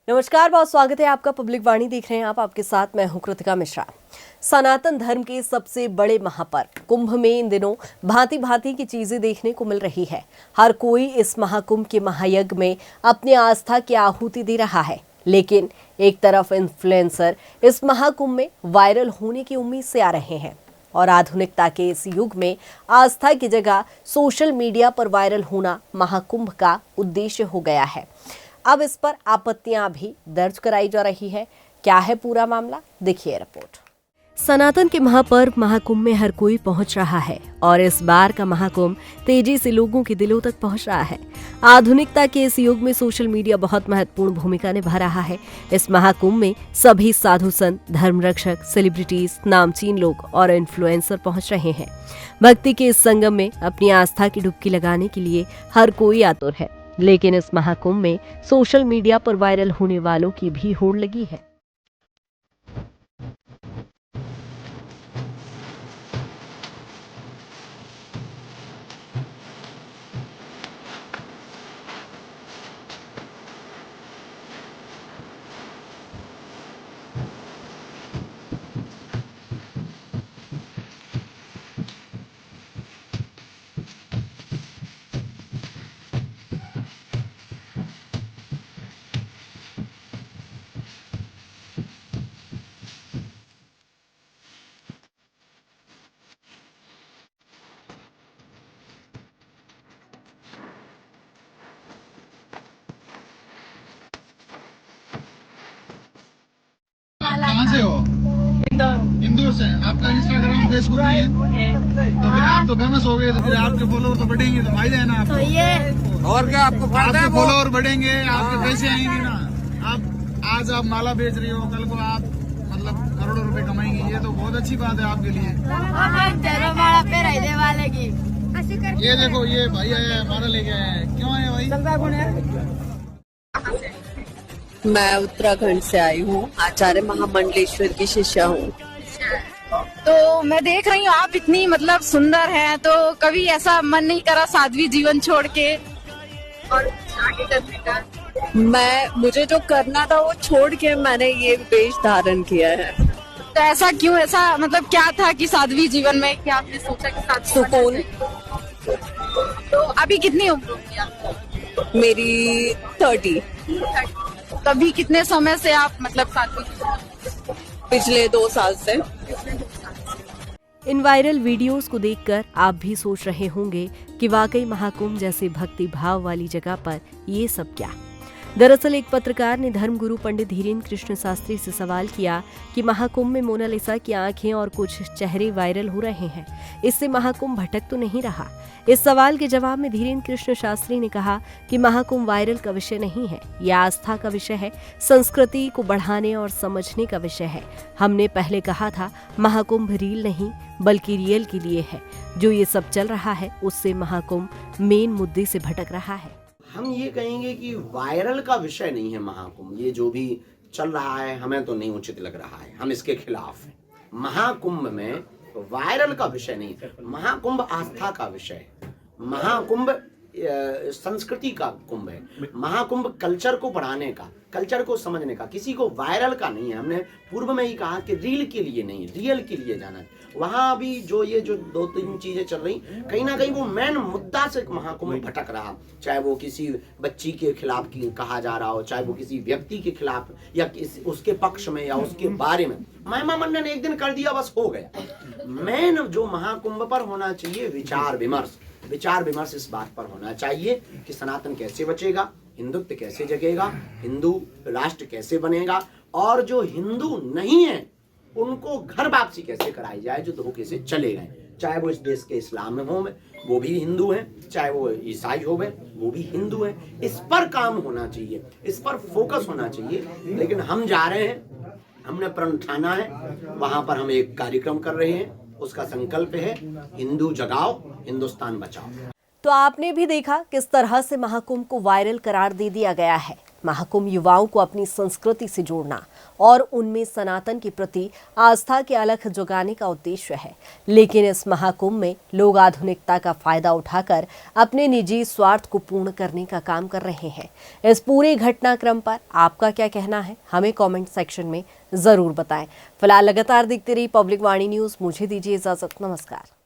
नमस्कार, बहुत स्वागत है आपका। पब्लिक वाणी देख रहे हैं आप, आपके साथ मैं हूं कृतिका मिश्रा। सनातन धर्म के सबसे बड़े महापर्व कुंभ में इन दिनों भांति भांति की चीजें देखने को मिल रही है। हर कोई इस महाकुंभ के महायज्ञ में अपनी आस्था की आहुति दे रहा है, लेकिन एक तरफ इन्फ्लुएंसर इस महाकुंभ में वायरल होने की उम्मीद से आ रहे हैं और आधुनिकता के इस युग में आस्था की जगह सोशल मीडिया पर वायरल होना महाकुंभ का उद्देश्य हो गया है। अब इस पर आपत्तियां भी दर्ज कराई जा रही है। क्या है पूरा मामला, देखिए रिपोर्ट। सनातन के महापर्व महाकुंभ में हर कोई पहुंच रहा है और इस बार का महाकुंभ तेजी से लोगों के दिलों तक पहुंच रहा है। आधुनिकता के इस युग में सोशल मीडिया बहुत महत्वपूर्ण भूमिका निभा रहा है। इस महाकुंभ में सभी साधु संत, धर्म रक्षक, सेलिब्रिटीज, नामचीन लोग और इन्फ्लुएंसर पहुंच रहे हैं। भक्ति के इस संगम में अपनी आस्था की डुबकी लगाने के लिए हर कोई आतुर है, लेकिन इस महाकुंभ में सोशल मीडिया पर वायरल होने वालों की भी होड़ लगी है। कहाँ से हो? इंदौर से। आपका इंस्टाग्राम, फेसबुक नहीं है तो फिर आप तो फेमस हो गए, तो फिर आपके फॉलोअर तो बढ़ेंगे, तो फायदा है ना आपको। और क्या आपको फायदा है? आपके फॉलोअर बढ़ेंगे, आपके पैसे आएंगे ना। आप आज आप माला बेच रही हो, कल को आप मतलब करोड़ों रुपए कमाएंगे, ये तो बहुत अच्छी बात है आपके लिए। ये देखो, ये भाई आया माला लेके आया है। क्यों आया भाई? मैं उत्तराखंड से आई हूँ, आचार्य महामंडलेश्वर की शिष्या हूँ। तो मैं देख रही हूँ आप इतनी मतलब सुंदर हैं, तो कभी ऐसा मन नहीं करा साध्वी जीवन छोड़ के और आगे करने का? मुझे जो करना था वो छोड़ के मैंने ये वेश धारण किया है। तो ऐसा क्यों? ऐसा मतलब क्या था कि साध्वी जीवन में क्या आपने सोचा कि साध्वी सुकून। तो अभी कितनी उम्र होगी आपकी? मेरी 30। तभी कितने समय से आप मतलब साध्वी? पिछले 2 साल से। इन वायरल वीडियोस को देखकर आप भी सोच रहे होंगे कि वाकई महाकुंभ जैसे भक्ति भाव वाली जगह पर ये सब क्या। दरअसल एक पत्रकार ने धर्मगुरु पंडित धीरेन्द्र कृष्ण शास्त्री से सवाल किया कि महाकुंभ में मोनालिसा की आंखें और कुछ चेहरे वायरल हो रहे हैं, इससे महाकुंभ भटक तो नहीं रहा। इस सवाल के जवाब में धीरेन्द्र कृष्ण शास्त्री ने कहा कि महाकुंभ वायरल का विषय नहीं है, यह आस्था का विषय है, संस्कृति को बढ़ाने और समझने का विषय है। हमने पहले कहा था महाकुंभ रील नहीं बल्कि रियल के लिए है। जो ये सब चल रहा है उससे महाकुंभ मेन मुद्दे से भटक रहा है। हम ये कहेंगे कि वायरल का विषय नहीं है महाकुंभ। ये जो भी चल रहा है हमें तो नहीं उचित लग रहा है, हम इसके खिलाफ हैं। महाकुंभ में वायरल का विषय नहीं है, महाकुंभ आस्था का विषय है। महाकुंभ संस्कृति का कुंभ है। महाकुंभ कल्चर को बढ़ाने का, कल्चर को समझने का, किसी को वायरल का नहीं है। हमने पूर्व में ही कहा कि रील के लिए नहीं, रियल के लिए जाना है। वहां भी जो 2-3 चीजें चल रही, कहीं ना कहीं वो मेन मुद्दा से महाकुंभ भटक रहा। चाहे वो किसी बच्ची के खिलाफ कहा जा रहा हो, चाहे वो किसी व्यक्ति के खिलाफ या उसके पक्ष में या उसके बारे में। महिमा मंडन एक दिन कर दिया, बस हो गया। मेन जो महाकुंभ पर होना चाहिए विचार विमर्श इस बात पर होना चाहिए कि सनातन कैसे बचेगा, हिंदुत्व कैसे जगेगा, हिंदू राष्ट्र कैसे बनेगा, और जो हिंदू नहीं है उनको घर वापसी कैसे कराई जाए जो धोखे से चले गए। चाहे वो इस देश के इस्लाम में हो, वो भी हिंदू हैं, चाहे वो ईसाई हो, वो भी हिंदू हैं। इस पर काम होना चाहिए, इस पर फोकस होना चाहिए। लेकिन हम जा रहे हैं, हमने प्रण ठाना है, वहां पर हम एक कार्यक्रम कर रहे हैं। उसका संकल्प है हिंदू जगाओ, हिंदुस्तान बचाओ। तो आपने भी देखा किस तरह से महाकुंभ को वायरल करार दे दिया गया है। महाकुंभ युवाओं को अपनी संस्कृति से जोड़ना और उनमें सनातन के प्रति आस्था की अलख जगाने का उद्देश्य है। लेकिन इस महाकुंभ में लोग आधुनिकता का फायदा उठाकर अपने निजी स्वार्थ को पूर्ण करने का काम कर रहे हैं। इस पूरे घटनाक्रम पर आपका क्या कहना है, हमें कमेंट सेक्शन में जरूर बताएं। फिलहाल लगातार देखते रहिए पब्लिक वाणी न्यूज। मुझे दीजिए इजाजत। नमस्कार।